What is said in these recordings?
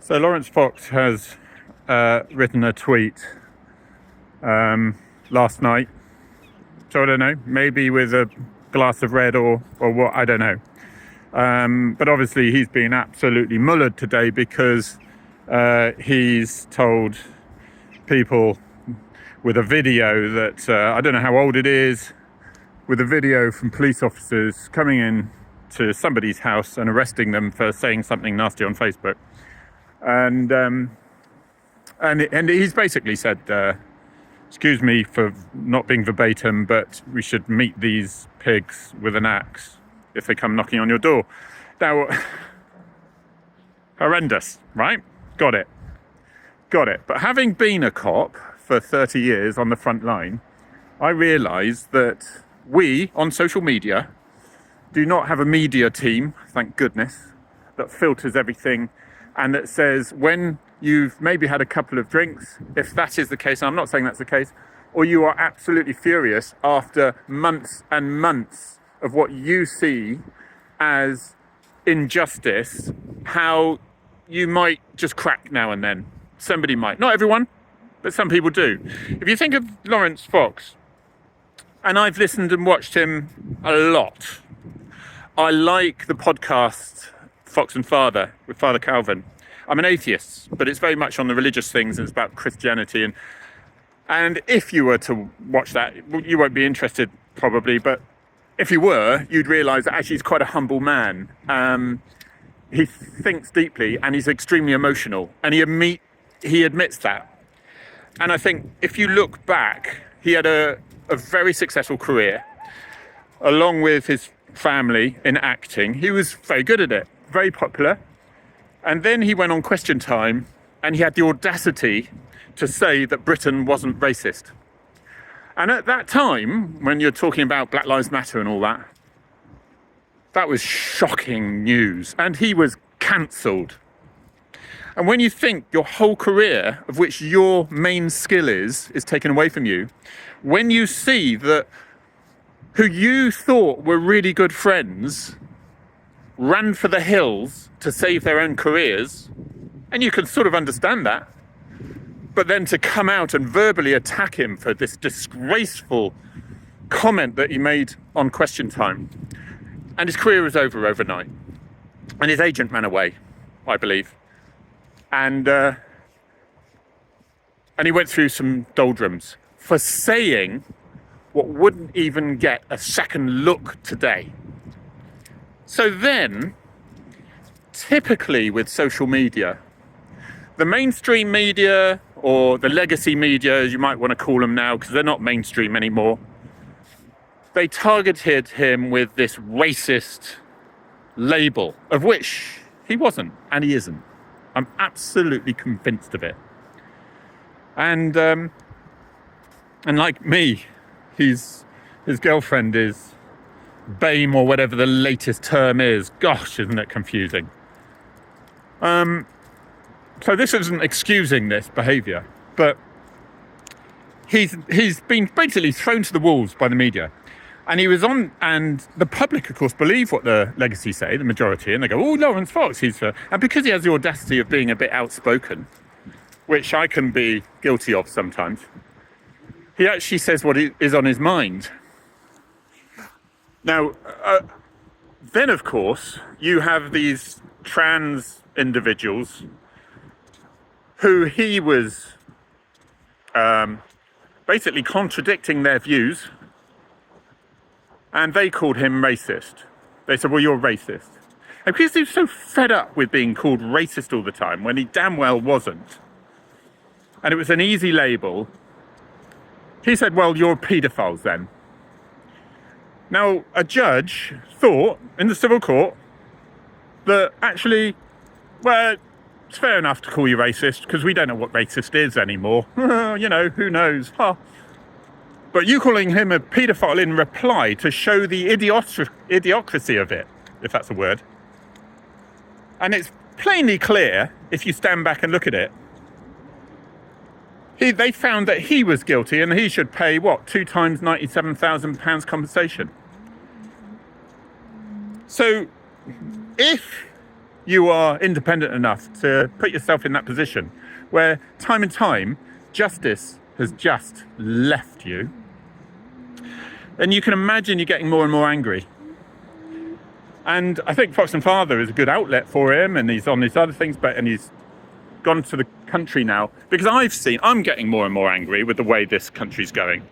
So Laurence Fox has written a tweet last night. So I don't know, maybe with a glass of red or what, I don't know. But obviously he's been absolutely mullered today because he's told people with a video that, I don't know how old it is, with a video from police officers coming in to somebody's house and arresting them for saying something nasty on Facebook. And he's basically said, excuse me for not being verbatim, but we should meet these pigs with an axe if they come knocking on your door. Now, horrendous, right? Got it. But having been a cop for 30 years on the front line, I realised that we, on social media, do not have a media team, thank goodness, that filters everything and that says when you've maybe had a couple of drinks, if that is the case, and I'm not saying that's the case, or you are absolutely furious after months and months of what you see as injustice, how you might just crack now and then. Somebody might. Not everyone, but some people do. If you think of Laurence Fox, and I've listened and watched him a lot. I like the podcast Fox and Father with Father Calvin. I'm an atheist, but it's very much on the religious things and it's about Christianity. And if you were to watch that, you won't be interested probably, but if you were, you'd realise that actually he's quite a humble man. He thinks deeply and he's extremely emotional, and he admits that. And I think if you look back, he had a very successful career, along with his family in acting. He was very good at it, very popular. And then he went on Question Time and he had the audacity to say that Britain wasn't racist. And at that time, when you're talking about Black Lives Matter and all that, that was shocking news. And he was cancelled. And when you think your whole career, of which your main skill is taken away from you, when you see that who you thought were really good friends ran for the hills to save their own careers, and you can sort of understand that, but then to come out and verbally attack him for this disgraceful comment that he made on Question Time, and his career was over overnight, and his agent ran away, I believe, and he went through some doldrums for saying what wouldn't even get a second look today. So then, typically with social media, the mainstream media, or the legacy media, as you might want to call them now, because they're not mainstream anymore, they targeted him with this racist label, of which he wasn't, and he isn't. I'm absolutely convinced of it. And like me, his girlfriend is BAME, or whatever the latest term is. Gosh, isn't it confusing? So this isn't excusing this behaviour, but he's been basically thrown to the wolves by the media. And he was on, and the public, of course, believe what the legacy say, the majority, and they go, oh, Laurence Fox, and because he has the audacity of being a bit outspoken, which I can be guilty of sometimes, he actually says what is on his mind. Now, then, of course, you have these trans individuals who he was basically contradicting their views, and they called him racist. They said, well, you're racist. And because he was so fed up with being called racist all the time, when he damn well wasn't, and it was an easy label, he said, well, you're paedophiles then. Now, a judge thought in the civil court that actually, well, it's fair enough to call you racist because we don't know what racist is anymore. You know, who knows? Huh. But you calling him a paedophile in reply to show the idiocracy of it, if that's a word. And it's plainly clear, if you stand back and look at it, they found that he was guilty and he should pay, 2 times £97,000 compensation. So if you are independent enough to put yourself in that position where time and time justice has just left you, then you can imagine you're getting more and more angry. And I think Fox and Father is a good outlet for him, and he's on these other things, and he's gone to the country now, because I'm getting more and more angry with the way this country's going.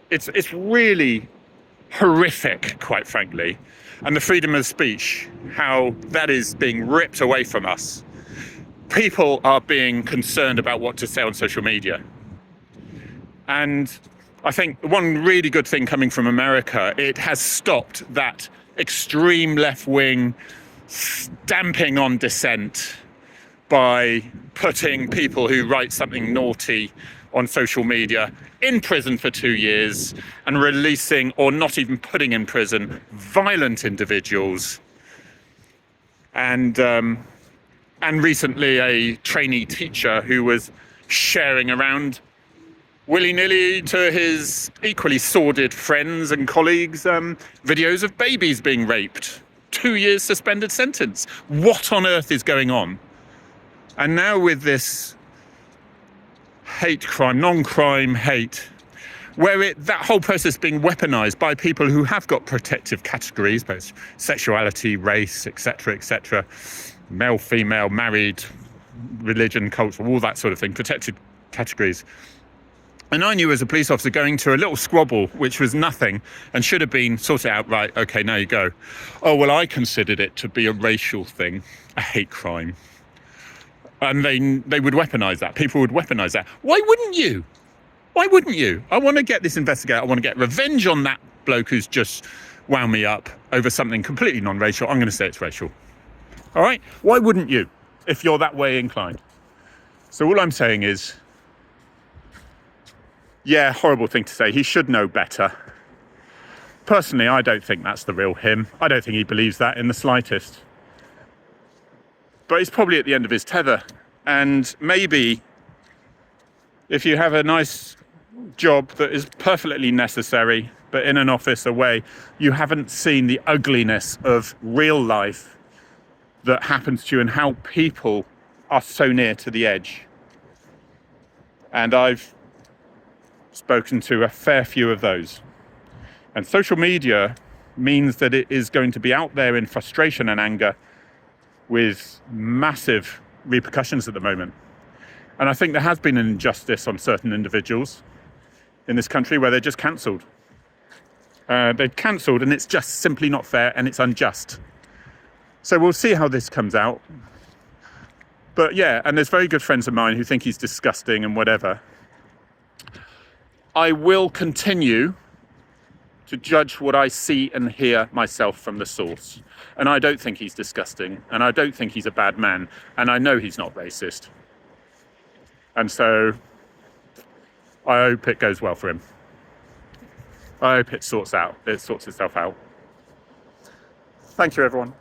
It's really horrific, quite frankly. And the freedom of speech, how that is being ripped away from us. People are being concerned about what to say on social media. And I think one really good thing coming from America, it has stopped that extreme left-wing stamping on dissent by putting people who write something naughty on social media in prison for 2 years and releasing, or not even putting in prison, violent individuals. And recently a trainee teacher who was sharing around willy-nilly to his equally sordid friends and colleagues videos of babies being raped. 2 years suspended sentence. What on earth is going on? And now with this hate crime, non-crime hate, where that whole process being weaponized by people who have got protective categories, both sexuality, race, etc., male, female, married, religion, culture, all that sort of thing, protected categories. And I knew as a police officer going to a little squabble, which was nothing and should have been sorted out, right, okay, now you go. Oh, well, I considered it to be a racial thing, a hate crime. And they would weaponize that. People would weaponize that. Why wouldn't you? Why wouldn't you? I want to get this investigated. I want to get revenge on that bloke who's just wound me up over something completely non-racial. I'm going to say it's racial. All right? Why wouldn't you if you're that way inclined? So all I'm saying is, yeah, horrible thing to say. He should know better. Personally, I don't think that's the real him. I don't think he believes that in the slightest. But he's probably at the end of his tether. And maybe if you have a nice job that is perfectly necessary, but in an office away, you haven't seen the ugliness of real life that happens to you and how people are so near to the edge. And I've spoken to a fair few of those. And social media means that it is going to be out there in frustration and anger with massive repercussions at the moment. And I think there has been an injustice on certain individuals in this country where they're just cancelled. They've cancelled, and it's just simply not fair, and it's unjust. So we'll see how this comes out. But yeah, and there's very good friends of mine who think he's disgusting and whatever. I will continue to judge what I see and hear myself from the source. And I don't think he's disgusting, and I don't think he's a bad man, and I know he's not racist. And so I hope it goes well for him. I hope it sorts itself out. Thank you, everyone.